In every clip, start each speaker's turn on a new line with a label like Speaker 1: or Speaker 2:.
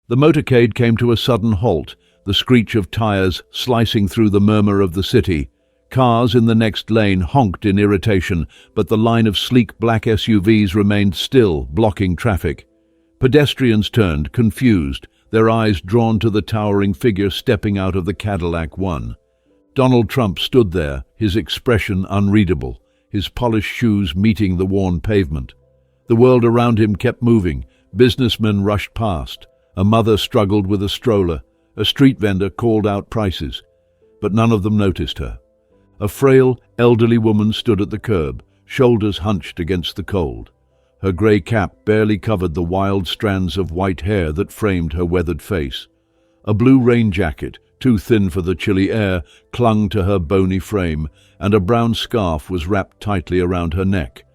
Speaker 1: The motorcade came to a sudden halt, the screech of tires slicing through the murmur of the city. Cars in the next lane honked in irritation, but the line of sleek black SUVs remained still, blocking traffic. Pedestrians turned, confused, their eyes drawn to the towering figure stepping out of the Cadillac one. Donald Trump stood there, his expression unreadable, his polished shoes meeting the worn pavement. The world around him kept moving. Businessmen rushed past. A mother struggled with a stroller. A street vendor called out prices. But none of them noticed her. A frail, elderly woman stood at the curb, shoulders hunched against the cold. Her grey cap barely covered the wild strands of white hair that framed her weathered face. A blue rain jacket, too thin for the chilly air, clung to her bony frame, and a brown scarf was wrapped tightly around her neck.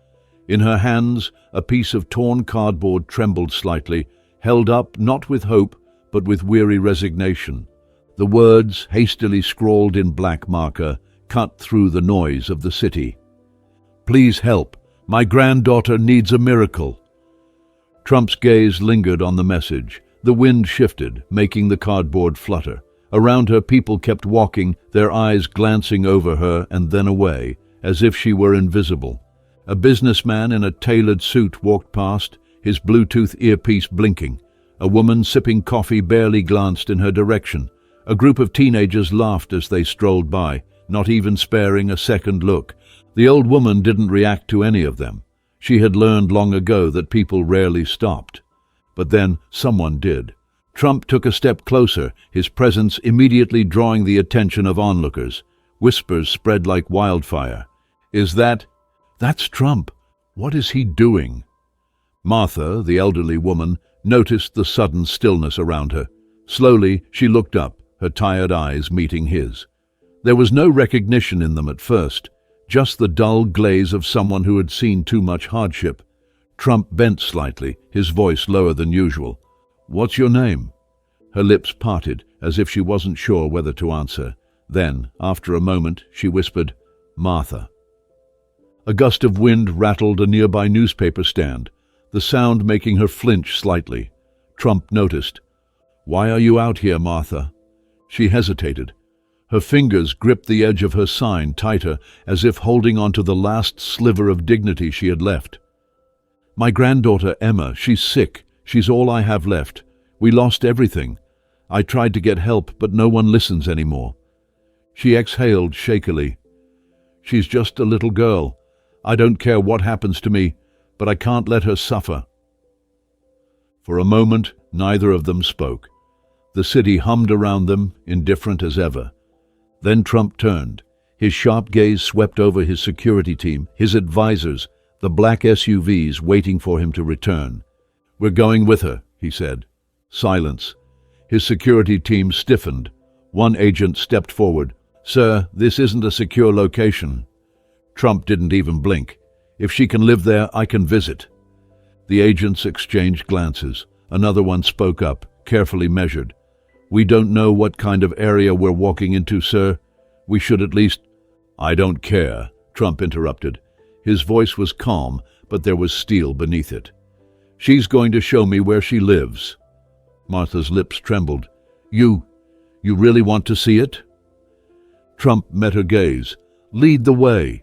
Speaker 1: In her hands, a piece of torn cardboard trembled slightly, held up not with hope, but with weary resignation. The words, hastily scrawled in black marker, cut through the noise of the city. "Please help. My granddaughter needs a miracle." Trump's gaze lingered on the message. The wind shifted, making the cardboard flutter. Around her, people kept walking, their eyes glancing over her and then away, as if she were invisible. A businessman in a tailored suit walked past, his Bluetooth earpiece blinking. A woman sipping coffee barely glanced in her direction. A group of teenagers laughed as they strolled by, not even sparing a second look. The old woman didn't react to any of them. She had learned long ago that people rarely stopped. But then someone did. Trump took a step closer, his presence immediately drawing the attention of onlookers. Whispers spread like wildfire. That's Trump. What is he doing?" Martha, the elderly woman, noticed the sudden stillness around her. Slowly, she looked up, her tired eyes meeting his. There was no recognition in them at first, just the dull glaze of someone who had seen too much hardship. Trump bent slightly, his voice lower than usual. "What's your name?" Her lips parted, as if she wasn't sure whether to answer. Then, after a moment, she whispered, "Martha." A gust of wind rattled a nearby newspaper stand, the sound making her flinch slightly. Trump noticed. "Why are you out here, Martha?" She hesitated. Her fingers gripped the edge of her sign tighter, as if holding on to the last sliver of dignity she had left. "My granddaughter, Emma, she's sick. She's all I have left. We lost everything. I tried to get help, but no one listens anymore." She exhaled shakily. "She's just a little girl. I don't care what happens to me, but I can't let her suffer." For a moment, neither of them spoke. The city hummed around them, indifferent as ever. Then Trump turned. His sharp gaze swept over his security team, his advisors, the black SUVs waiting for him to return. "We're going with her," he said. Silence. His security team stiffened. One agent stepped forward. "Sir, this isn't a secure location." Trump didn't even blink. "If she can live there, I can visit." The agents exchanged glances. Another one spoke up, carefully measured. "We don't know what kind of area we're walking into, sir. We should at least—" "I don't care," Trump interrupted. His voice was calm, but there was steel beneath it. "She's going to show me where she lives." Martha's lips trembled. You really want to see it?" Trump met her gaze. "Lead the way."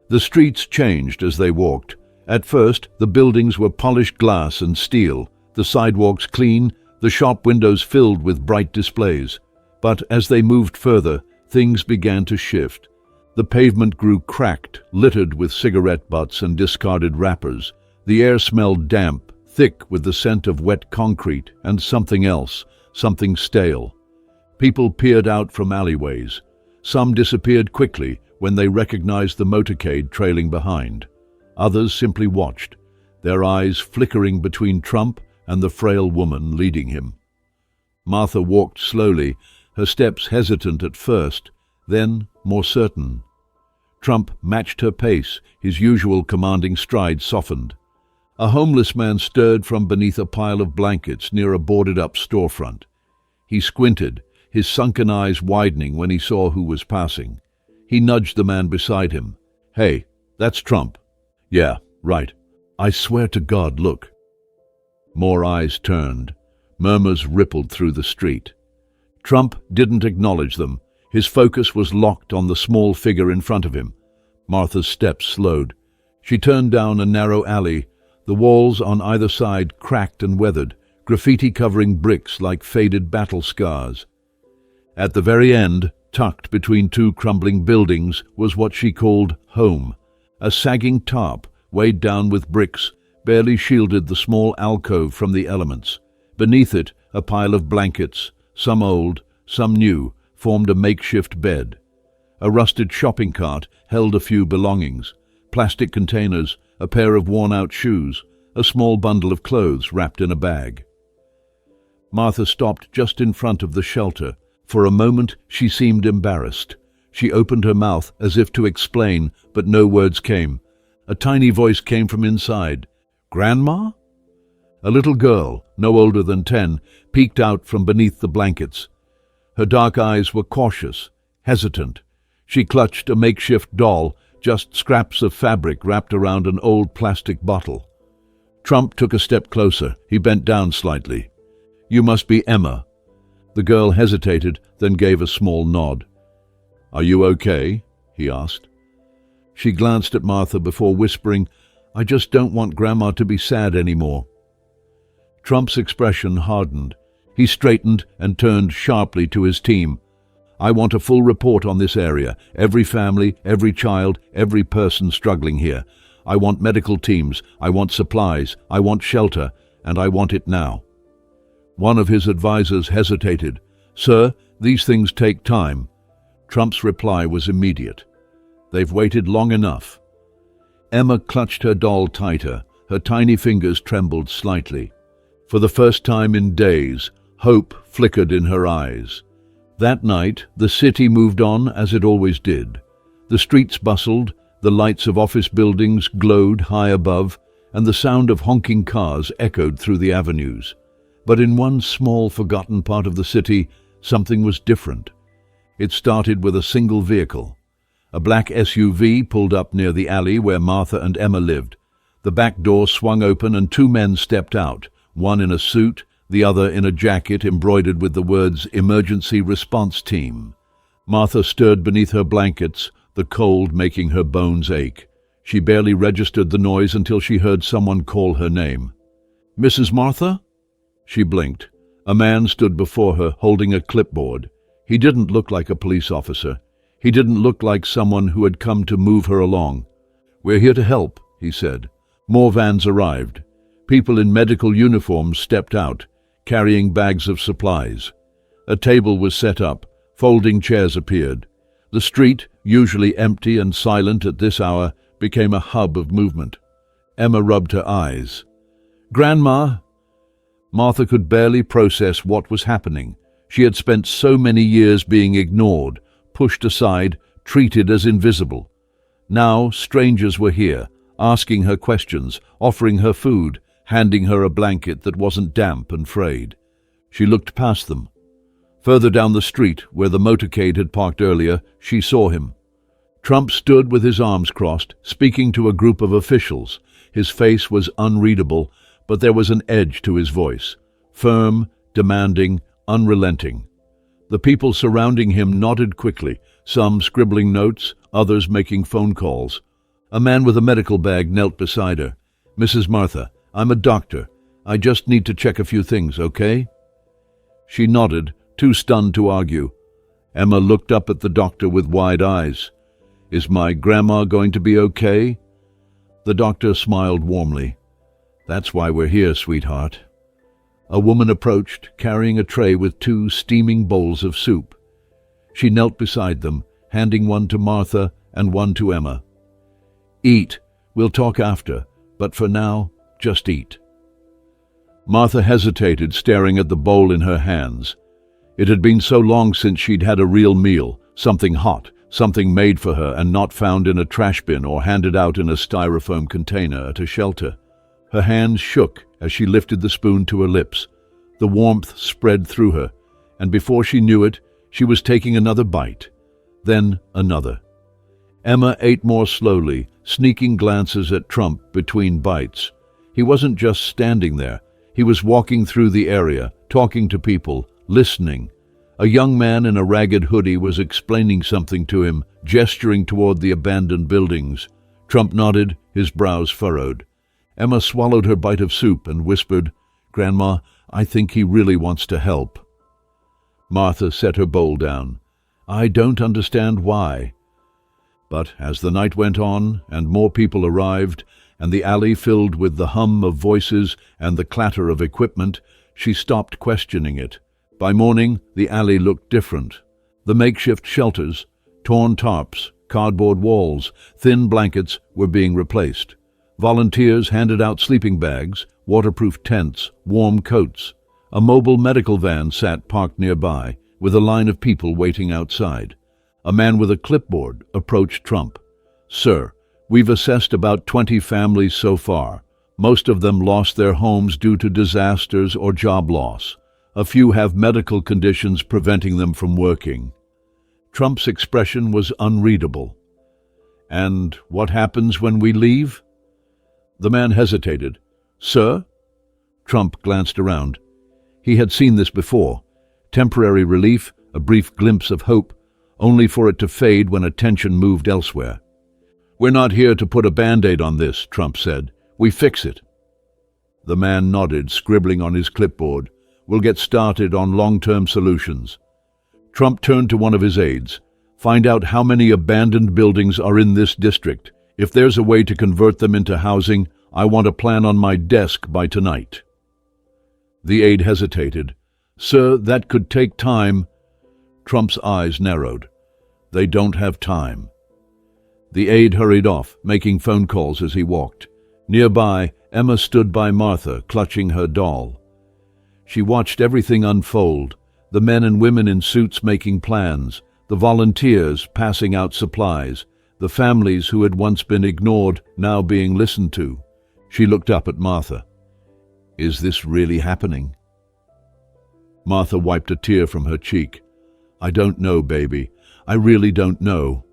Speaker 1: The streets changed as they walked. At first, the buildings were polished glass and steel, the sidewalks clean, the shop windows filled with bright displays. But as they moved further, things began to shift. The pavement grew cracked, littered with cigarette butts and discarded wrappers. The air smelled damp, thick with the scent of wet concrete and something else, something stale. People peered out from alleyways. Some disappeared quickly when they recognized the motorcade trailing behind. Others simply watched, their eyes flickering between Trump and the frail woman leading him. Martha walked slowly, her steps hesitant at first, then more certain. Trump matched her pace, his usual commanding stride softened. A homeless man stirred from beneath a pile of blankets near a boarded-up storefront. He squinted, his sunken eyes widening when he saw who was passing. He nudged the man beside him. "Hey, that's Trump." "Yeah, right. I swear to God, look." More eyes turned. Murmurs rippled through the street. Trump didn't acknowledge them. His focus was locked on the small figure in front of him. Martha's steps slowed. She turned down a narrow alley. The walls on either side cracked and weathered, graffiti covering bricks like faded battle scars. At the very end, tucked between two crumbling buildings, was what she called home. A sagging tarp, weighed down with bricks, barely shielded the small alcove from the elements. Beneath it, a pile of blankets, some old, some new, formed a makeshift bed. A rusted shopping cart held a few belongings: plastic containers, a pair of worn-out shoes, a small bundle of clothes wrapped in a bag. Martha stopped just in front of the shelter. For a moment she seemed embarrassed. She opened her mouth as if to explain, but no words came. A tiny voice came from inside. "Grandma?" A little girl, no older than 10, peeked out from beneath the blankets. Her dark eyes were cautious, hesitant. She clutched a makeshift doll, just scraps of fabric wrapped around an old plastic bottle. Trump took a step closer. He bent down slightly. "You must be Emma." The girl hesitated, then gave a small nod. "Are you okay?" he asked. She glanced at Martha before whispering, "I just don't want Grandma to be sad anymore." Trump's expression hardened. He straightened and turned sharply to his team. "I want a full report on this area, every family, every child, every person struggling here. I want medical teams, I want supplies, I want shelter, and I want it now." One of his advisors hesitated. "Sir, these things take time." Trump's reply was immediate. "They've waited long enough." Emma clutched her doll tighter. Her tiny fingers trembled slightly. For the first time in days, hope flickered in her eyes. That night, the city moved on as it always did. The streets bustled, the lights of office buildings glowed high above, and the sound of honking cars echoed through the avenues. But in one small, forgotten part of the city, something was different. It started with a single vehicle. A black SUV pulled up near the alley where Martha and Emma lived. The back door swung open and two men stepped out, one in a suit, the other in a jacket embroidered with the words "Emergency Response Team." Martha stirred beneath her blankets, the cold making her bones ache. She barely registered the noise until she heard someone call her name. "Mrs. Martha?" She blinked. A man stood before her, holding a clipboard. He didn't look like a police officer. He didn't look like someone who had come to move her along. "We're here to help," he said. More vans arrived. People in medical uniforms stepped out, carrying bags of supplies. A table was set up. Folding chairs appeared. The street, usually empty and silent at this hour, became a hub of movement. Emma rubbed her eyes. "Grandma!" Martha could barely process what was happening. She had spent so many years being ignored, pushed aside, treated as invisible. Now strangers were here, asking her questions, offering her food, handing her a blanket that wasn't damp and frayed. She looked past them. Further down the street, where the motorcade had parked earlier, she saw him. Trump stood with his arms crossed, speaking to a group of officials. His face was unreadable, but there was an edge to his voice. Firm, demanding, unrelenting. The people surrounding him nodded quickly, some scribbling notes, others making phone calls. A man with a medical bag knelt beside her. "Mrs. Martha, I'm a doctor. I just need to check a few things, okay?" She nodded, too stunned to argue. Emma looked up at the doctor with wide eyes. "Is my grandma going to be okay?" The doctor smiled warmly. "That's why we're here, sweetheart." A woman approached, carrying a tray with 2 steaming bowls of soup. She knelt beside them, handing one to Martha and one to Emma. "Eat. We'll talk after, but for now, just eat." Martha hesitated, staring at the bowl in her hands. It had been so long since she'd had a real meal, something hot, something made for her and not found in a trash bin or handed out in a styrofoam container at a shelter. Her hands shook as she lifted the spoon to her lips. The warmth spread through her, and before she knew it, she was taking another bite, then another. Emma ate more slowly, sneaking glances at Trump between bites. He wasn't just standing there. He was walking through the area, talking to people, listening. A young man in a ragged hoodie was explaining something to him, gesturing toward the abandoned buildings. Trump nodded, his brows furrowed. Emma swallowed her bite of soup and whispered, "Grandma, I think he really wants to help." Martha set her bowl down. "I don't understand why." But as the night went on and more people arrived, and the alley filled with the hum of voices and the clatter of equipment, she stopped questioning it. By morning, the alley looked different. The makeshift shelters, torn tarps, cardboard walls, thin blankets were being replaced. Volunteers handed out sleeping bags, waterproof tents, warm coats. A mobile medical van sat parked nearby, with a line of people waiting outside. A man with a clipboard approached Trump. "Sir, we've assessed about 20 families so far. Most of them lost their homes due to disasters or job loss. A few have medical conditions preventing them from working." Trump's expression was unreadable. "And what happens when we leave?" The man hesitated. "Sir?" Trump glanced around. He had seen this before. Temporary relief, a brief glimpse of hope, only for it to fade when attention moved elsewhere. "We're not here to put a Band-Aid on this," Trump said. "We fix it." The man nodded, scribbling on his clipboard. "We'll get started on long-term solutions." Trump turned to one of his aides. "Find out how many abandoned buildings are in this district. If there's a way to convert them into housing, I want a plan on my desk by tonight." The aide hesitated. "Sir, that could take time." Trump's eyes narrowed. "They don't have time." The aide hurried off, making phone calls as he walked. Nearby, Emma stood by Martha, clutching her doll. She watched everything unfold, the men and women in suits making plans, the volunteers passing out supplies, the families who had once been ignored now being listened to. She looked up at Martha. "Is this really happening?" Martha wiped a tear from her cheek. "I don't know, baby. I really don't know."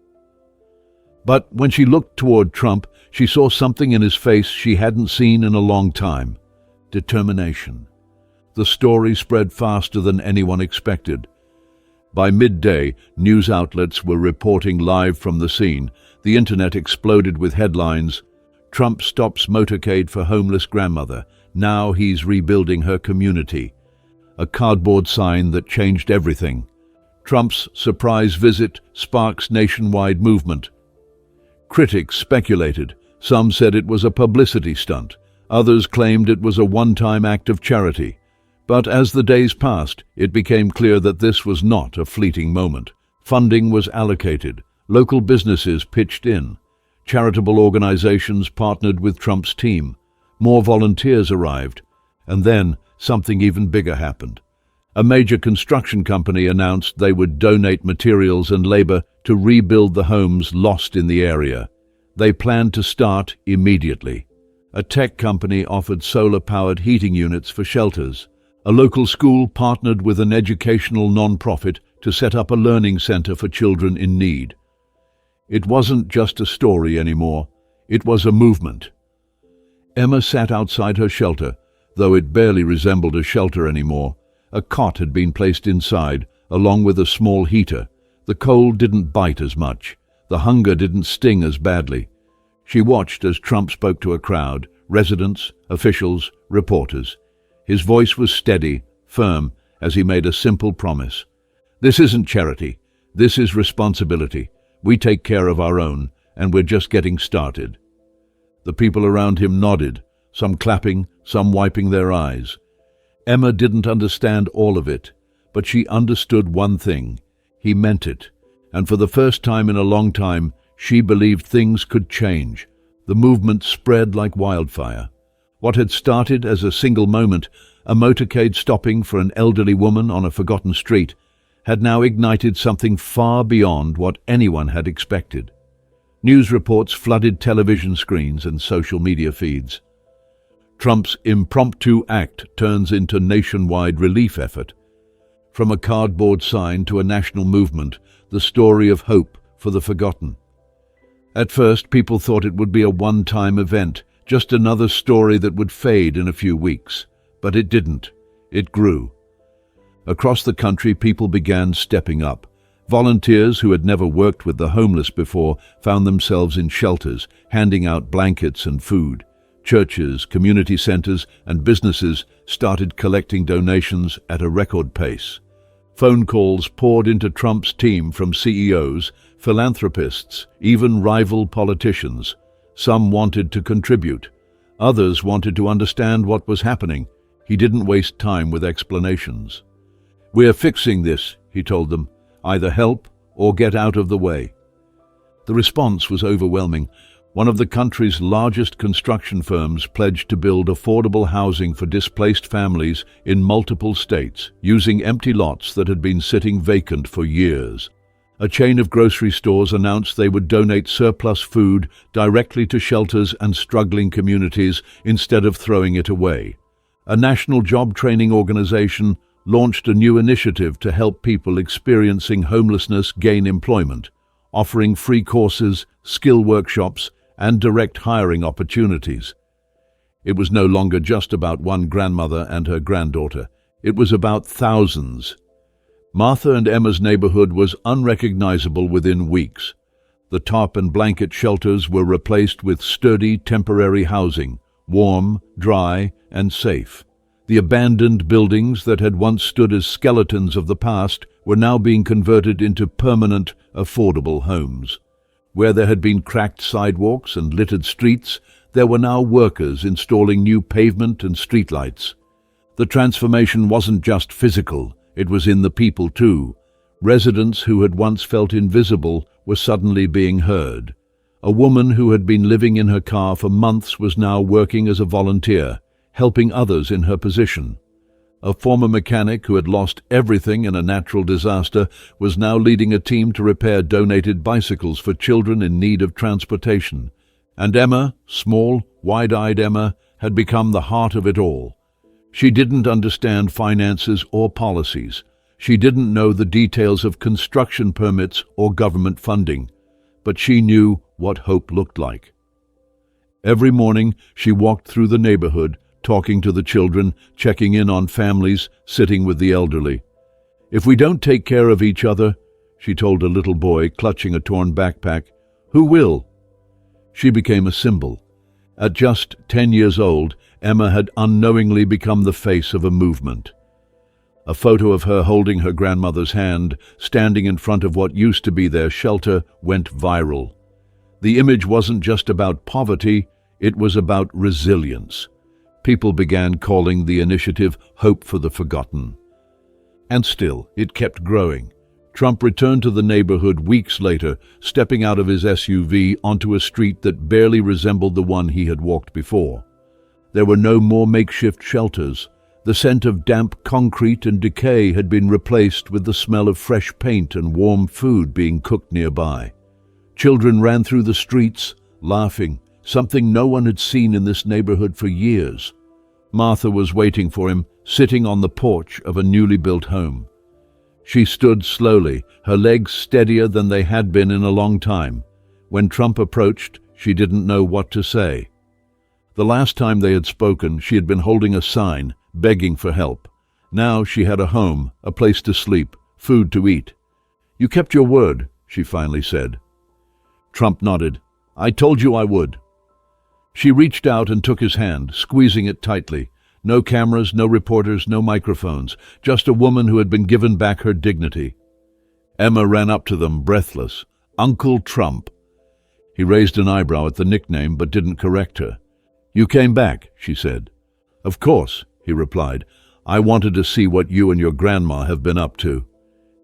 Speaker 1: But when she looked toward Trump, she saw something in his face she hadn't seen in a long time. Determination. The story spread faster than anyone expected. By midday, news outlets were reporting live from the scene. The internet exploded with headlines. "Trump stops motorcade for homeless grandmother. Now he's rebuilding her community." A cardboard sign that changed everything. "Trump's surprise visit sparks nationwide movement." Critics speculated. Some said it was a publicity stunt. Others claimed it was a one-time act of charity. But as the days passed, it became clear that this was not a fleeting moment. Funding was allocated. Local businesses pitched in. Charitable organizations partnered with Trump's team. More volunteers arrived. And then something even bigger happened. A major construction company announced they would donate materials and labor to rebuild the homes lost in the area. They planned to start immediately. A tech company offered solar-powered heating units for shelters. A local school partnered with an educational non-profit to set up a learning center for children in need. It wasn't just a story anymore. It was a movement. Emma sat outside her shelter, though it barely resembled a shelter anymore. A cot had been placed inside, along with a small heater. The cold didn't bite as much. The hunger didn't sting as badly. She watched as Trump spoke to a crowd, residents, officials, reporters. His voice was steady, firm, as he made a simple promise. "This isn't charity. This is responsibility. We take care of our own, and we're just getting started." The people around him nodded, some clapping, some wiping their eyes. Emma didn't understand all of it, but she understood one thing. He meant it, and for the first time in a long time, she believed things could change. The movement spread like wildfire. What had started as a single moment, a motorcade stopping for an elderly woman on a forgotten street, had now ignited something far beyond what anyone had expected. News reports flooded television screens and social media feeds. Trump's impromptu act turns into nationwide relief effort. From a cardboard sign to a national movement, the story of hope for the forgotten. At first, people thought it would be a one-time event, just another story that would fade in a few weeks. But it didn't. It grew. Across the country, people began stepping up. Volunteers who had never worked with the homeless before found themselves in shelters, handing out blankets and food. Churches, community centers, and businesses started collecting donations at a record pace. Phone calls poured into Trump's team from CEOs, philanthropists, even rival politicians. Some wanted to contribute. Others wanted to understand what was happening. He didn't waste time with explanations. "We're fixing this," he told them. "Either help or get out of the way." The response was overwhelming. One of the country's largest construction firms pledged to build affordable housing for displaced families in multiple states, using empty lots that had been sitting vacant for years. A chain of grocery stores announced they would donate surplus food directly to shelters and struggling communities instead of throwing it away. A national job training organization launched a new initiative to help people experiencing homelessness gain employment, offering free courses, skill workshops, and direct hiring opportunities. It was no longer just about one grandmother and her granddaughter. It was about thousands. Martha and Emma's neighborhood was unrecognizable within weeks. The tarp and blanket shelters were replaced with sturdy temporary housing, warm, dry, and safe. The abandoned buildings that had once stood as skeletons of the past were now being converted into permanent, affordable homes. Where there had been cracked sidewalks and littered streets, there were now workers installing new pavement and streetlights. The transformation wasn't just physical, it was in the people too. Residents who had once felt invisible were suddenly being heard. A woman who had been living in her car for months was now working as a volunteer, helping others in her position. A former mechanic who had lost everything in a natural disaster was now leading a team to repair donated bicycles for children in need of transportation. And Emma, small, wide-eyed Emma, had become the heart of it all. She didn't understand finances or policies. She didn't know the details of construction permits or government funding. But she knew what hope looked like. Every morning she walked through the neighborhood, talking to the children, checking in on families, sitting with the elderly. "If we don't take care of each other," she told a little boy clutching a torn backpack, "who will?" She became a symbol. At just 10 years old, Emma had unknowingly become the face of a movement. A photo of her holding her grandmother's hand, standing in front of what used to be their shelter, went viral. The image wasn't just about poverty, it was about resilience. People began calling the initiative Hope for the Forgotten. And still, it kept growing. Trump returned to the neighborhood weeks later, stepping out of his SUV onto a street that barely resembled the one he had walked before. There were no more makeshift shelters. The scent of damp concrete and decay had been replaced with the smell of fresh paint and warm food being cooked nearby. Children ran through the streets, laughing, something no one had seen in this neighborhood for years. Martha was waiting for him, sitting on the porch of a newly built home. She stood slowly, her legs steadier than they had been in a long time. When Trump approached, she didn't know what to say. The last time they had spoken, she had been holding a sign, begging for help. Now she had a home, a place to sleep, food to eat. "You kept your word," she finally said. Trump nodded. "I told you I would." She reached out and took his hand, squeezing it tightly. No cameras, no reporters, no microphones, just a woman who had been given back her dignity. Emma ran up to them, breathless. "Uncle Trump." He raised an eyebrow at the nickname, but didn't correct her. "You came back," she said. "Of course," he replied. "I wanted to see what you and your grandma have been up to."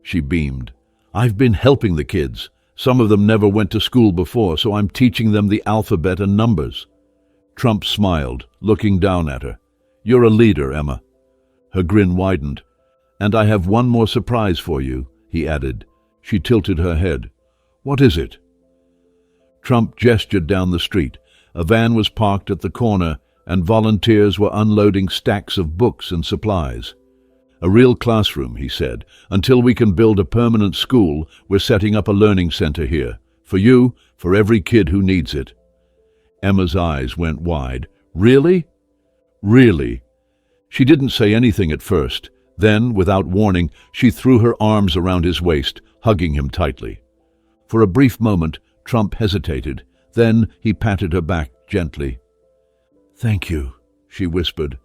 Speaker 1: She beamed. "I've been helping the kids. Some of them never went to school before, so I'm teaching them the alphabet and numbers." Trump smiled, looking down at her. "You're a leader, Emma." Her grin widened. "And I have one more surprise for you," he added. She tilted her head. "What is it?" Trump gestured down the street. A van was parked at the corner, and volunteers were unloading stacks of books and supplies. "A real classroom," he said. "Until we can build a permanent school, we're setting up a learning center here. For you, for every kid who needs it." Emma's eyes went wide. "Really?" "Really." She didn't say anything at first. Then, without warning, she threw her arms around his waist, hugging him tightly. For a brief moment, Trump hesitated. Then he patted her back gently. "Thank you," she whispered.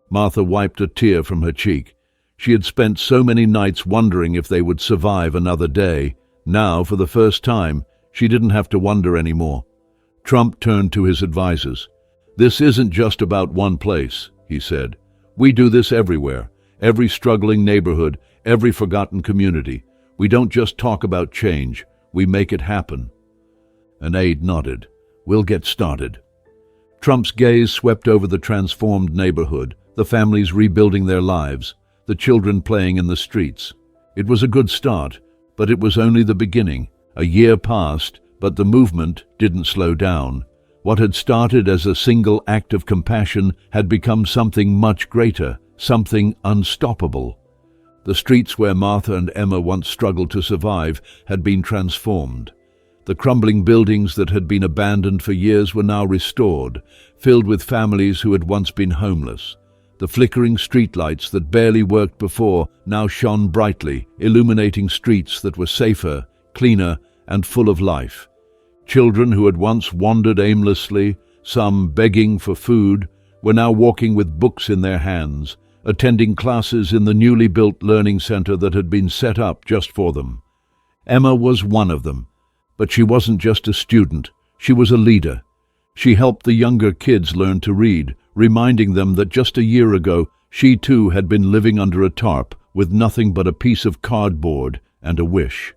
Speaker 1: Martha wiped a tear from her cheek. She had spent so many nights wondering if they would survive another day. Now, for the first time, she didn't have to wonder anymore. Trump turned to his advisors. "This isn't just about one place," he said. "We do this everywhere, every struggling neighborhood, every forgotten community. We don't just talk about change, we make it happen." An aide nodded. "We'll get started." Trump's gaze swept over the transformed neighborhood, the families rebuilding their lives, the children playing in the streets. It was a good start, but it was only the beginning. A year passed, but the movement didn't slow down. What had started as a single act of compassion had become something much greater, something unstoppable. The streets where Martha and Emma once struggled to survive had been transformed. The crumbling buildings that had been abandoned for years were now restored, filled with families who had once been homeless. The flickering streetlights that barely worked before now shone brightly, illuminating streets that were safer, cleaner, and full of life. Children who had once wandered aimlessly, some begging for food, were now walking with books in their hands, attending classes in the newly built learning center that had been set up just for them. Emma was one of them, but she wasn't just a student, she was a leader. She helped the younger kids learn to read, reminding them that just a year ago she too had been living under a tarp with nothing but a piece of cardboard and a wish.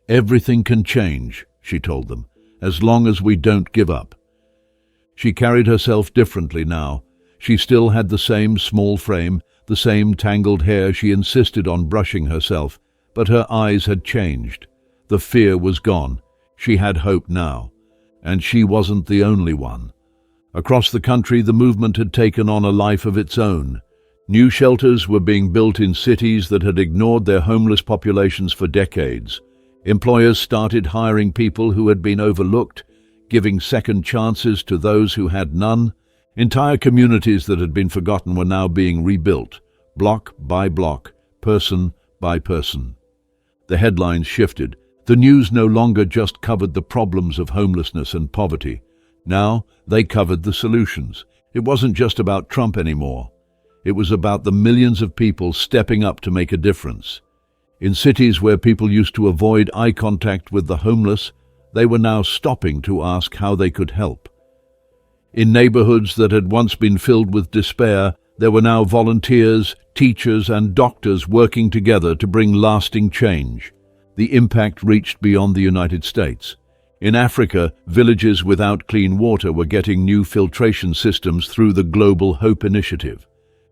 Speaker 1: "Everything can change," she told them, "as long as we don't give up." She carried herself differently now. She still had the same small frame, the same tangled hair. She insisted on brushing herself, but her eyes had changed. The fear was gone. She had hope now. And she wasn't the only one. Across the country, the movement had taken on a life of its own. New shelters were being built in cities that had ignored their homeless populations for decades. Employers started hiring people who had been overlooked, giving second chances to those who had none. Entire communities that had been forgotten were now being rebuilt, block by block, person by person. The headlines shifted. The news no longer just covered the problems of homelessness and poverty. Now they covered the solutions. It wasn't just about Trump anymore. It was about the millions of people stepping up to make a difference. In cities where people used to avoid eye contact with the homeless, they were now stopping to ask how they could help. In neighborhoods that had once been filled with despair, there were now volunteers, teachers, and doctors working together to bring lasting change. The impact reached beyond the United States. In Africa, villages without clean water were getting new filtration systems through the Global Hope Initiative.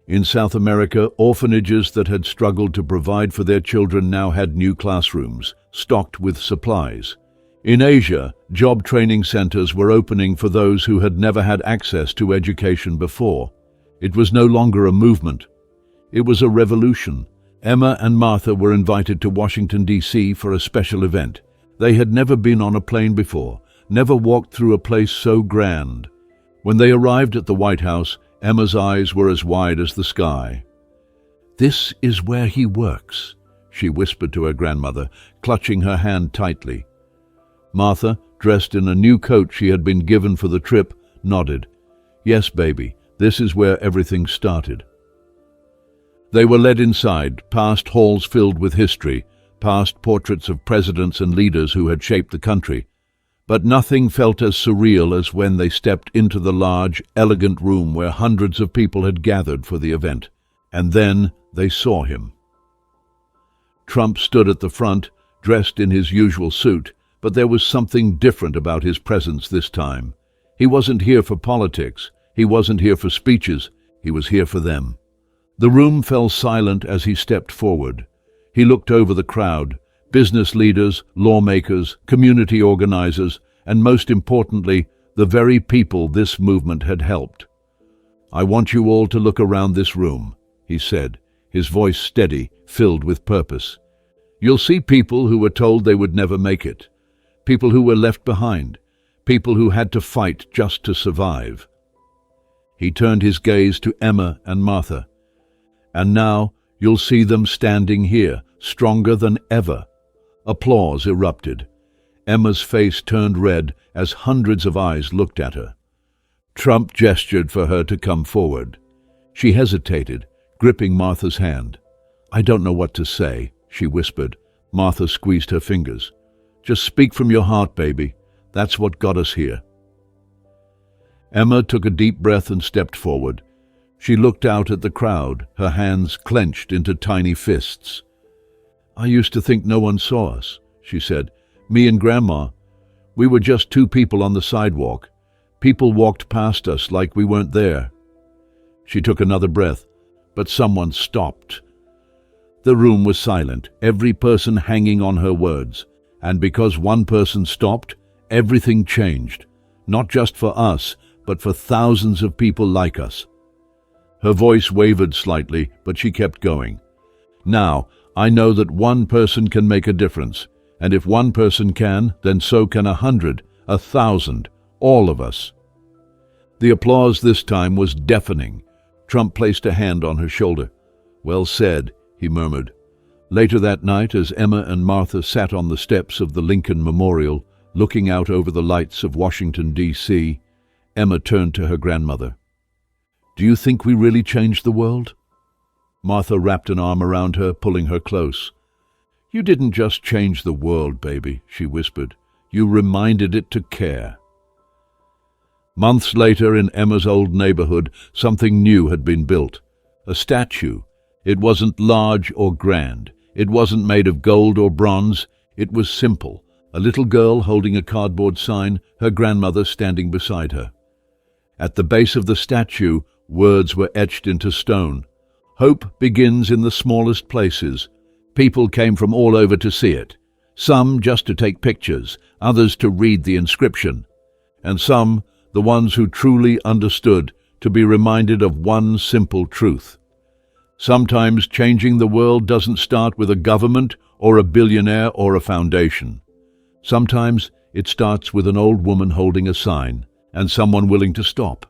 Speaker 1: In South America, orphanages that had struggled to provide for their children now had new classrooms, stocked with supplies. In Asia, job training centers were opening for those who had never had access to education before. It was no longer a movement. It was a revolution. Emma and Martha were invited to Washington, D.C. for a special event. They had never been on a plane before, never walked through a place so grand. When they arrived at the White House, Emma's eyes were as wide as the sky. "This is where he works," she whispered to her grandmother, clutching her hand tightly. Martha, dressed in a new coat she had been given for the trip, nodded. "Yes, baby, this is where everything started." They were led inside, past halls filled with history, past portraits of presidents and leaders who had shaped the country. But nothing felt as surreal as when they stepped into the large, elegant room where hundreds of people had gathered for the event. And then they saw him. Trump stood at the front, dressed in his usual suit, but there was something different about his presence this time. He wasn't here for politics. He wasn't here for speeches. He was here for them. The room fell silent as he stepped forward. He looked over the crowd, business leaders, lawmakers, community organizers, and most importantly, the very people this movement had helped. "I want you all to look around this room," he said, his voice steady, filled with purpose. "You'll see people who were told they would never make it, people who were left behind, people who had to fight just to survive." He turned his gaze to Emma and Martha. And now you'll see them standing here, stronger than ever." Applause erupted. Emma's face turned red as hundreds of eyes looked at her. Trump gestured for her to come forward. She hesitated, gripping Martha's hand. "I don't know what to say," she whispered. Martha squeezed her fingers. "Just speak from your heart, baby. That's what got us here." Emma took a deep breath and stepped forward. She looked out at the crowd, her hands clenched into tiny fists. "I used to think no one saw us," she said. "Me and Grandma. We were just two people on the sidewalk. People walked past us like we weren't there." She took another breath, but someone stopped. The room was silent, every person hanging on her words. And because one person stopped, everything changed. Not just for us, but for thousands of people like us. Her voice wavered slightly, but she kept going. "Now, I know that one person can make a difference. And if one person can, then so can 100, 1,000, all of us." The applause this time was deafening. Trump placed a hand on her shoulder. "Well said," he murmured. Later that night, as Emma and Martha sat on the steps of the Lincoln Memorial, looking out over the lights of Washington, D.C., Emma turned to her grandmother. "Do you think we really changed the world?" Martha wrapped an arm around her, pulling her close. "You didn't just change the world, baby," she whispered. "You reminded it to care." Months later, in Emma's old neighborhood, something new had been built. A statue. It wasn't large or grand. It wasn't made of gold or bronze. It was simple. A little girl holding a cardboard sign, her grandmother standing beside her. At the base of the statue, words were etched into stone. "Hope begins in the smallest places." People came from all over to see it. Some just to take pictures, others to read the inscription. And some, the ones who truly understood, to be reminded of one simple truth. Sometimes changing the world doesn't start with a government or a billionaire or a foundation. Sometimes it starts with an old woman holding a sign and someone willing to stop.